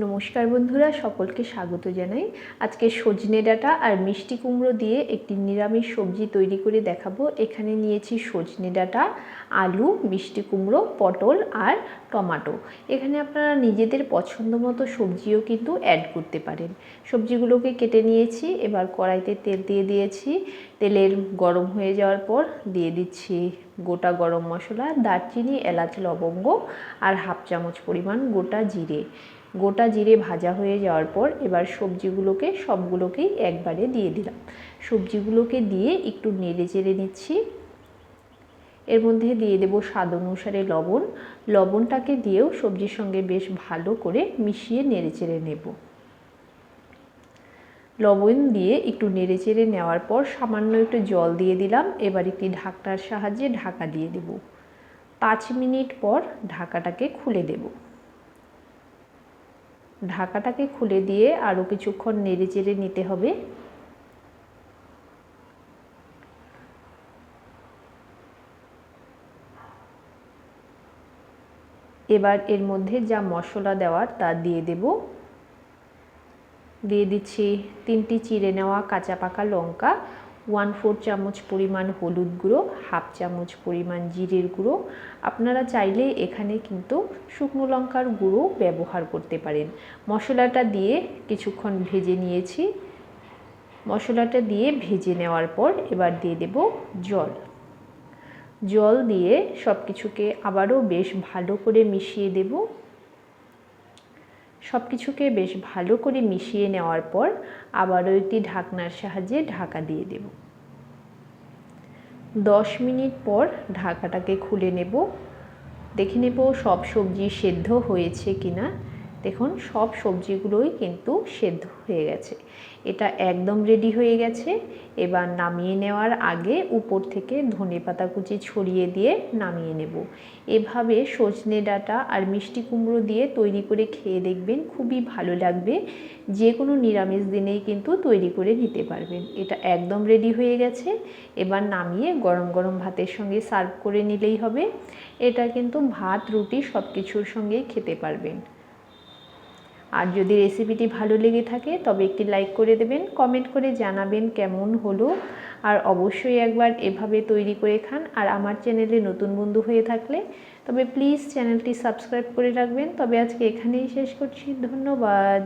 নমস্কার বন্ধুরা, সকলকে স্বাগত জানাই। আজকে সজনে ডাঁটা আর মিষ্টি কুমড়ো দিয়ে একটি নিরামিষ সবজি তৈরি করে দেখাবো। এখানে নিয়েছি সজনে ডাঁটা, আলু, মিষ্টি কুমড়ো, পটল আর টমেটো। এখানে আপনারা নিজেদের পছন্দ মতো সবজিও কিন্তু অ্যাড করতে পারেন। সবজিগুলোকে কেটে নিয়েছি। এবার কড়াইতে তেল দিয়ে দিয়েছি। তেলের গরম হয়ে যাওয়ার পর দিয়ে দিচ্ছি গোটা গরম মশলা, দারচিনি, এলাচ, লবঙ্গ আর হাফ চামচ পরিমাণ গোটা জিরে। গোটা জিরে ভাজা হয়ে যাওয়ার পর এবার সবজিগুলোকে সবগুলোকেই একবারে দিয়ে দিলাম। সবজিগুলোকে দিয়ে একটু নেড়ে চেড়ে নিচ্ছি। এর মধ্যে দিয়ে দেব স্বাদ অনুসারে লবণ। লবণটাকে দিয়েও সবজির সঙ্গে বেশ ভালো করে মিশিয়ে নেড়ে চেড়ে নেব। লবণ দিয়ে একটু নেড়ে চেড়ে নেওয়ার পর সামান্য একটু জল দিয়ে দিলাম। এবার একটি ঢাকনার সাহায্যে ঢাকা দিয়ে দেব। 5 মিনিট পর ঢাকাটাকে খুলে দেব। ঢাকাটাকে খুলে দিয়ে আরও কিছুক্ষণ নেড়ে চেড়ে নিতে হবে। এবার এর মধ্যে যা মশলা দেওয়ার তা দিয়ে দেব। দিয়ে দিচ্ছি 3টি চিড়ে নেওয়া কাঁচা পাকা লঙ্কা, 1/4 চামচ পরিমাণ হলুদ গুঁড়ো, হাফ চামচ পরিমাণ জিরের গুঁড়ো। আপনারা চাইলে এখানে কিন্তু শুকনো লঙ্কার গুঁড়ো ব্যবহার করতে পারেন। মশলাটা দিয়ে কিছুক্ষণ ভেজে নিয়েছি। মশলাটা দিয়ে ভেজে নেওয়ার পর এবার দিয়ে দেব জল। জল দিয়ে সব কিছুকে আবারও বেশ ভালো করে মিশিয়ে দেব। সব কিছুকে বেশ ভালো করে মিশিয়ে নেওয়ার পর আবারও একটি ঢাকনার সাহায্যে ঢাকা দিয়ে দেব। 10 মিনিট পর ঢাকাটাকে খুলে নেব। দেখে নেব সব সবজি সেদ্ধ হয়েছে কিনা। দেখুন সব সবজিগুলোই কিন্তু সেদ্ধ হয়ে গেছে। এটা একদম রেডি হয়ে গেছে। এবার নামিয়ে নেওয়ার আগে উপর থেকে ধনেপাতা কুচি ছড়িয়ে দিয়ে নামিয়ে নেব। এভাবে সজনে ডাঁটা আর মিষ্টি কুমড়ো দিয়ে তৈরি করে খেয়ে দেখবেন, খুবই ভালো লাগবে। যে কোনো নিরামিষ দিনেই কিন্তু তৈরি করে নিতে পারবেন। এটা একদম রেডি হয়ে গেছে। এবার নামিয়ে গরম গরম ভাতের সঙ্গে সার্ভ করে নিলেই হবে। এটা কিন্তু ভাত, রুটি সব কিছুর সঙ্গেই খেতে পারবেন। আর যদি রেসিপিটি ভালো লেগে থাকে তবে একটি লাইক করে দেবেন, কমেন্ট করে জানাবেন কেমন হলো। আর অবশ্যই একবার এভাবে তৈরি করে খান। আর আমার চ্যানেলে নতুন বন্ধু হয়ে থাকলে তবে প্লিজ চ্যানেলটি সাবস্ক্রাইব করে রাখবেন। তবে আজকে এখানেই শেষ করছি। ধন্যবাদ।